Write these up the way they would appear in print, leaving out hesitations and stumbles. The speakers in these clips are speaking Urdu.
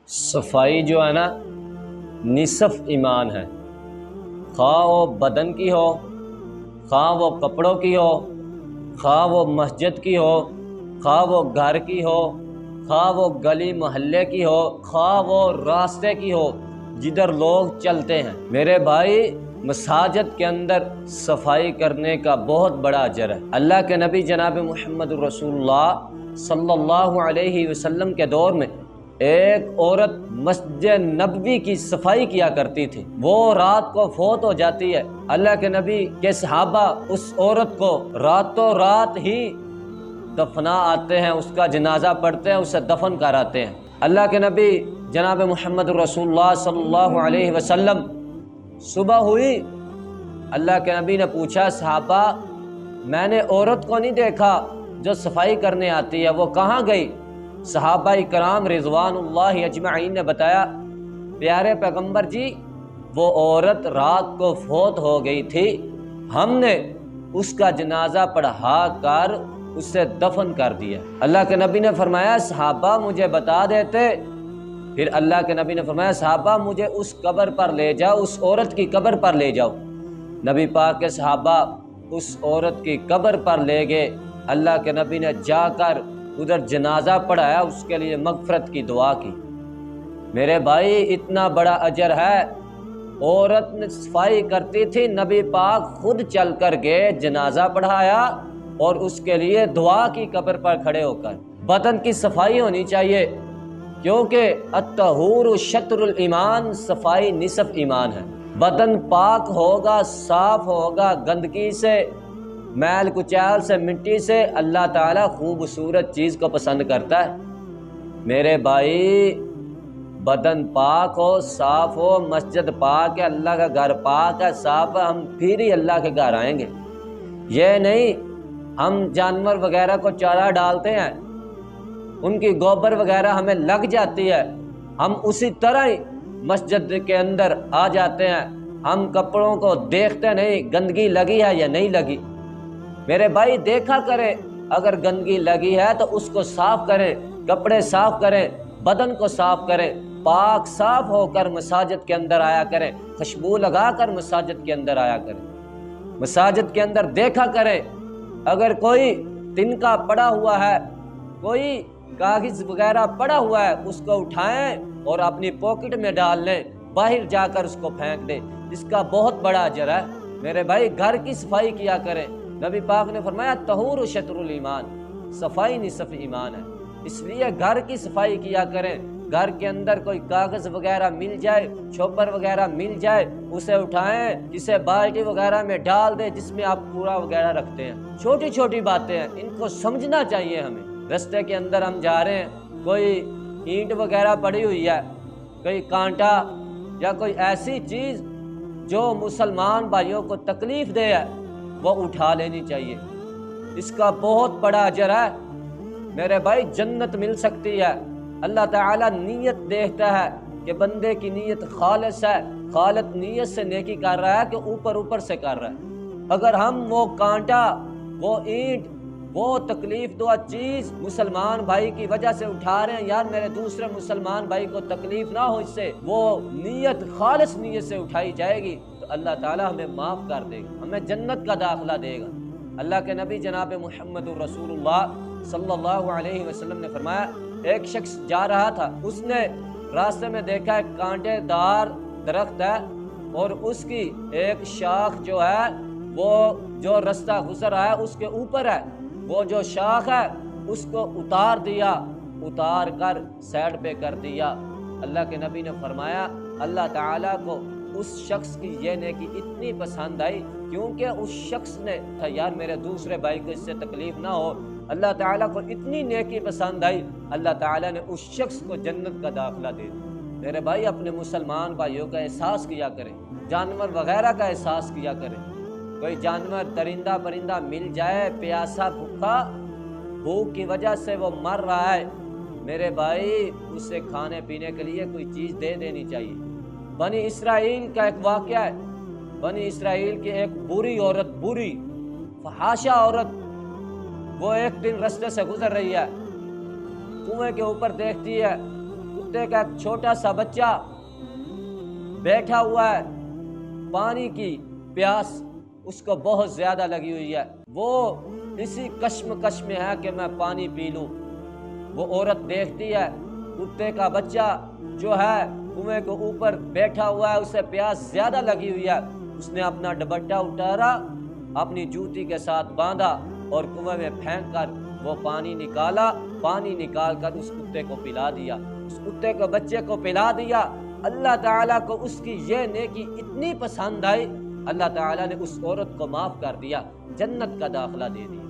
صفائی جو ہے نا نصف ایمان ہے، خواہ وہ بدن کی ہو، خواہ وہ کپڑوں کی ہو، خواہ وہ مسجد کی ہو، خواہ وہ گھر کی ہو، خواہ وہ گلی محلے کی ہو، خواہ وہ راستے کی ہو جدھر لوگ چلتے ہیں۔ میرے بھائی، مساجد کے اندر صفائی کرنے کا بہت بڑا اجر ہے۔ اللہ کے نبی جناب محمد رسول اللہ صلی اللہ علیہ وسلم کے دور میں ایک عورت مسجد نبوی کی صفائی کیا کرتی تھی۔ وہ رات کو فوت ہو جاتی ہے، اللہ کے نبی کے صحابہ اس عورت کو راتوں رات ہی دفنا آتے ہیں، اس کا جنازہ پڑھتے ہیں، اسے دفن کراتے ہیں۔ اللہ کے نبی جناب محمد رسول اللہ صلی اللہ علیہ وسلم صبح ہوئی، اللہ کے نبی نے پوچھا صحابہ، میں نے عورت کو نہیں دیکھا جو صفائی کرنے آتی ہے، وہ کہاں گئی؟ صحابہ کرام رضوان اللہ اجمعین نے بتایا، پیارے پیغمبر جی، وہ عورت رات کو فوت ہو گئی تھی، ہم نے اس کا جنازہ پڑھا کر اسے دفن کر دیا۔ اللہ کے نبی نے فرمایا صحابہ مجھے بتا دیتے، پھر اللہ کے نبی نے فرمایا صحابہ مجھے اس قبر پر لے جاؤ، اس عورت کی قبر پر لے جاؤ۔ نبی پاک کے صحابہ اس عورت کی قبر پر لے گئے، اللہ کے نبی نے جا کر ادھر جنازہ پڑھایا، اس کے لیے مغفرت کی دعا کی۔ میرے بھائی، اتنا بڑا اجر ہے۔ عورت نے صفائی کرتی تھی، نبی پاک خود چل کر گئے، جنازہ پڑھایا اور اس کے لیے دعا کی قبر پر کھڑے ہو کر۔ بدن کی صفائی ہونی چاہیے، کیونکہ الطہور شطر الایمان، صفائی نصف ایمان ہے۔ بدن پاک ہوگا، صاف ہوگا، گندگی سے، میل کچیل سے، مٹی سے، اللہ تعالیٰ خوبصورت چیز کو پسند کرتا ہے۔ میرے بھائی، بدن پاک ہو، صاف ہو، مسجد پاک ہے، اللہ کا گھر پاک ہے، صاف ہے، ہم پھر ہی اللہ کے گھر آئیں گے۔ یہ نہیں ہم جانور وغیرہ کو چارہ ڈالتے ہیں، ان کی گوبر وغیرہ ہمیں لگ جاتی ہے، ہم اسی طرح ہی مسجد کے اندر آ جاتے ہیں، ہم کپڑوں کو دیکھتے نہیں گندگی لگی ہے یا نہیں لگی۔ میرے بھائی دیکھا کریں، اگر گندگی لگی ہے تو اس کو صاف کریں، کپڑے صاف کریں، بدن کو صاف کریں، پاک صاف ہو کر مساجد کے اندر آیا کریں، خوشبو لگا کر مساجد کے اندر آیا کریں۔ مساجد کے اندر دیکھا کریں، اگر کوئی تنکا پڑا ہوا ہے، کوئی کاغذ وغیرہ پڑا ہوا ہے، اس کو اٹھائیں اور اپنی پاکٹ میں ڈال لیں، باہر جا کر اس کو پھینک دیں، اس کا بہت بڑا اجر ہے۔ میرے بھائی، گھر کی صفائی کیا کریں۔ نبی پاک نے فرمایا طہور شطر الایمان، صفائی نصف ایمان ہے، اس لیے گھر کی صفائی کیا کریں۔ گھر کے اندر کوئی کاغذ وغیرہ مل جائے، چھوپر وغیرہ مل جائے، اسے اٹھائیں، کسی بالٹی وغیرہ میں ڈال دیں جس میں آپ کوڑا وغیرہ رکھتے ہیں۔ چھوٹی چھوٹی باتیں ہیں، ان کو سمجھنا چاہیے ہمیں۔ رستے کے اندر ہم جا رہے ہیں، کوئی اینٹ وغیرہ پڑی ہوئی ہے، کوئی کانٹا یا کوئی ایسی چیز جو مسلمان بھائیوں کو تکلیف دے ہے، وہ اٹھا لینی چاہیے، اس کا بہت بڑا اجر ہے۔ میرے بھائی، جنت مل سکتی ہے۔ اللہ تعالیٰ نیت دیکھتا ہے کہ بندے کی نیت خالص ہے، خالص نیت سے نیکی کر رہا ہے کہ اوپر سے کر رہا ہے۔ اگر ہم وہ کانٹا، وہ اینٹ، وہ تکلیف دہ چیز مسلمان بھائی کی وجہ سے اٹھا رہے ہیں، یار میرے دوسرے مسلمان بھائی کو تکلیف نہ ہو، اس سے وہ نیت خالص نیت سے اٹھائی جائے گی تو اللہ تعالیٰ ہمیں معاف کر دے گا، ہمیں جنت کا داخلہ دے گا۔ اللہ کے نبی جناب محمد رسول اللہ صلی اللہ علیہ وسلم نے فرمایا، ایک شخص جا رہا تھا، اس نے راستے میں دیکھا ایک کانٹے دار درخت ہے اور اس کی ایک شاخ جو ہے، وہ جو رستہ گزر رہا ہے اس کے اوپر ہے، وہ جو شاخ ہے اس کو اتار دیا، اتار کر سائڈ پہ کر دیا۔ اللہ کے نبی نے فرمایا اللہ تعالیٰ کو اس شخص کی یہ نیکی اتنی پسند آئی، کیونکہ اس شخص نے تھا یار میرے دوسرے بھائی کو اس سے تکلیف نہ ہو، اللہ تعالیٰ کو اتنی نیکی پسند آئی، اللہ تعالیٰ نے اس شخص کو جنت کا داخلہ دے دیا۔ میرے بھائی، اپنے مسلمان بھائیوں کا احساس کیا کریں، جانور وغیرہ کا احساس کیا کریں۔ کوئی جانور درندہ پرندہ مل جائے، پیاسا بھوکا، بھوک کی وجہ سے وہ مر رہا ہے، میرے بھائی اسے کھانے پینے کے لیے کوئی چیز دے دینی چاہیے۔ بنی اسرائیل کا ایک واقعہ ہے، بنی اسرائیل کی ایک بری عورت، بری فحاشہ عورت، وہ ایک دن رستے سے گزر رہی ہے، کنویں کے اوپر دیکھتی ہے کتے کا ایک چھوٹا سا بچہ بیٹھا ہوا ہے، پانی کی پیاس اس کو بہت زیادہ لگی ہوئی ہے، وہ اسی کشمکش میں ہے کہ میں پانی پی لوں۔ وہ عورت دیکھتی ہے کتے کا بچہ جو ہے کنویں کے اوپر بیٹھا ہوا ہے، اسے پیاس زیادہ لگی ہوئی ہے، اس نے اپنا دوپٹہ اتارا، اپنی جوتی کے ساتھ باندھا اور کنویں میں پھینک کر وہ پانی نکالا، پانی نکال کر اس کتے کو پلا دیا، اس کتے کو بچے کو پلا دیا۔ اللہ تعالیٰ کو اس کی یہ نیکی اتنی پسند آئی، اللہ تعالیٰ نے اس عورت کو معاف کر دیا، جنت کا داخلہ دے دیا۔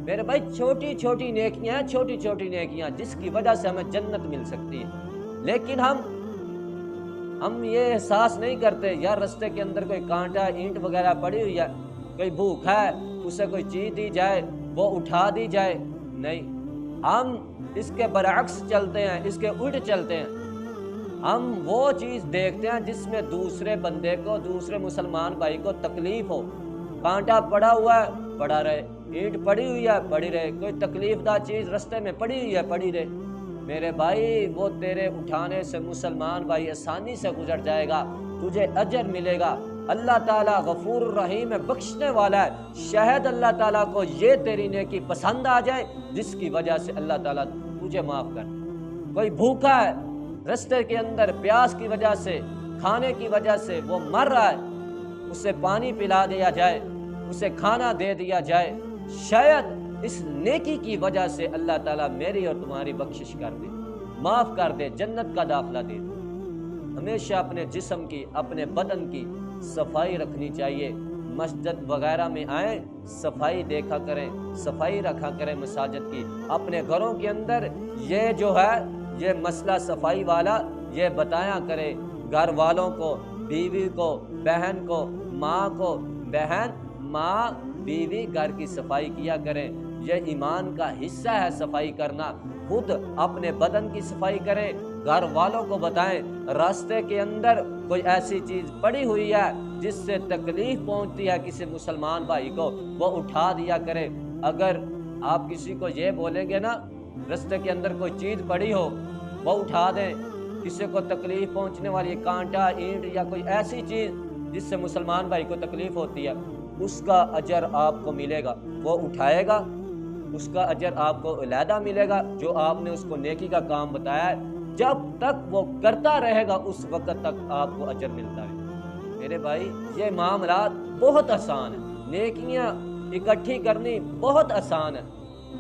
میرے بھائی چھوٹی چھوٹی نیکیاں، چھوٹی چھوٹی نیکیاں جس کی وجہ سے ہمیں جنت مل سکتی ہے، لیکن ہم یہ احساس نہیں کرتے یار رستے کے اندر کوئی کانٹا اینٹ وغیرہ پڑی ہوئی ہے، کوئی بھوکا ہے، اسے کوئی چیز دی جائے وہ اٹھا دی جائے، نہیں، ہم اس کے برعکس چلتے ہیں، اس کے الٹ چلتے ہیں۔ ہم وہ چیز دیکھتے ہیں جس میں دوسرے بندے کو، دوسرے مسلمان بھائی کو تکلیف ہو، کانٹا پڑا ہوا ہے پڑا رہے، اینٹ پڑی ہوئی ہے پڑی رہے، کوئی تکلیف دہ چیز رستے میں پڑی ہوئی ہے پڑی رہے، میرے بھائی وہ تیرے اٹھانے سے مسلمان بھائی آسانی سے گزر جائے گا، تجھے اجر ملے گا۔ اللہ تعالیٰ غفور الرحیم ہے، بخشنے والا ہے، شاید اللہ تعالیٰ کو یہ تیری نیکی پسند آ جائے جس کی وجہ سے اللہ تعالیٰ تجھے معاف کر دے۔ کوئی بھوکا ہے رستے کے اندر، پیاس کی وجہ سے، کھانے کی وجہ سے وہ مر رہا ہے، اسے پانی پلا دیا جائے، اسے کھانا دے دیا جائے، شاید اس نیکی کی وجہ سے اللہ تعالیٰ میری اور تمہاری بخشش کر دے، معاف کر دے، جنت کا داخلہ دے دے۔ ہمیشہ اپنے جسم کی، اپنے بدن کی صفائی رکھنی چاہیے، مسجد وغیرہ میں آئیں صفائی دیکھا کریں، صفائی رکھا کریں مساجد کی، اپنے گھروں کے اندر یہ جو ہے یہ مسئلہ صفائی والا یہ بتایا کرے گھر والوں کو، بیوی کو، بہن کو، ماں کو، بہن ماں بیوی گھر کی صفائی کیا کریں، یہ ایمان کا حصہ ہے صفائی کرنا، خود اپنے بدن کی صفائی کریں، گھر والوں کو بتائیں، راستے کے اندر کوئی ایسی چیز پڑی ہوئی ہے جس سے تکلیف پہنچتی ہے کسی مسلمان بھائی کو وہ اٹھا دیا کرے۔ اگر آپ کسی کو یہ بولیں گے نا راستے کے اندر کوئی چیز پڑی ہو وہ اٹھا دیں، کسی کو تکلیف پہنچنے والی کانٹا اینٹ یا کوئی ایسی چیز جس سے مسلمان بھائی کو تکلیف ہوتی ہے، اس کا اجر آپ کو ملے گا، وہ اٹھائے گا اس کا اجر آپ کو علیحدہ ملے گا، جو آپ نے اس کو نیکی کا کام بتایا ہے جب تک وہ کرتا رہے گا اس وقت تک آپ کو اجر ملتا ہے۔ میرے بھائی یہ معاملات بہت آسان ہیں، نیکیاں اکٹھی کرنی بہت آسان ہے،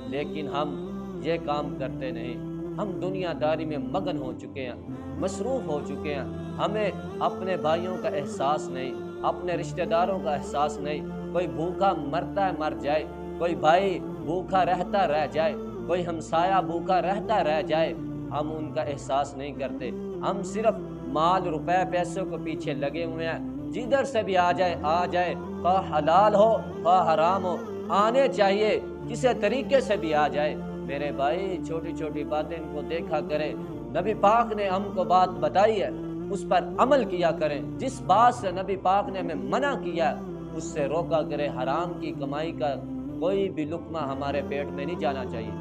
لیکن ہم یہ کام کرتے نہیں، ہم دنیا داری میں مگن ہو چکے ہیں، مصروف ہو چکے ہیں، ہمیں اپنے بھائیوں کا احساس نہیں، اپنے رشتہ داروں کا احساس نہیں، کوئی بھوکا مرتا ہے مر جائے، کوئی بھائی بھوکا رہتا رہ جائے، کوئی ہمسایہ بھوکا رہتا رہ جائے، ہم ان کا احساس نہیں کرتے، ہم صرف مال روپے پیسوں کو پیچھے لگے ہوئے ہیں، جدھر سے بھی آ جائے، خواہ حلال ہو خواہ حرام ہو، آنے چاہیے، کسی طریقے سے بھی آ جائے۔ میرے بھائی چھوٹی چھوٹی باتیں ان کو دیکھا کریں، نبی پاک نے ہم کو بات بتائی ہے اس پر عمل کیا کریں، جس بات سے نبی پاک نے ہمیں منع کیا اس سے روکا کریں، حرام کی کمائی کا کوئی بھی لقمہ ہمارے پیٹ میں نہیں جانا چاہیے،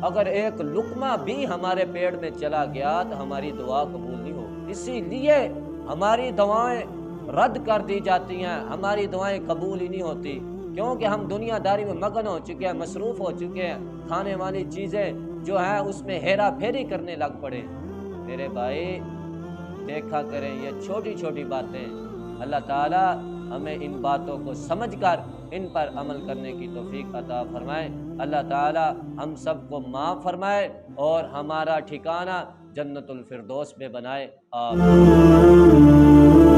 اگر ایک لقمہ بھی ہمارے پیٹ میں چلا گیا تو ہماری دعا قبول نہیں ہو، اسی لیے ہماری دعائیں رد کر دی جاتی ہیں، ہماری دعائیں قبول ہی نہیں ہوتی، کیونکہ ہم دنیا داری میں مگن ہو چکے ہیں، مصروف ہو چکے ہیں، کھانے والی چیزیں جو ہیں اس میں ہیرا پھیری کرنے لگ پڑے۔ میرے بھائی دیکھا کریں یہ چھوٹی چھوٹی باتیں، اللہ تعالیٰ ہمیں ان باتوں کو سمجھ کر ان پر عمل کرنے کی توفیق عطا فرمائے، اللہ تعالیٰ ہم سب کو معاف فرمائے اور ہمارا ٹھکانہ جنت الفردوس میں بنائے، آمین۔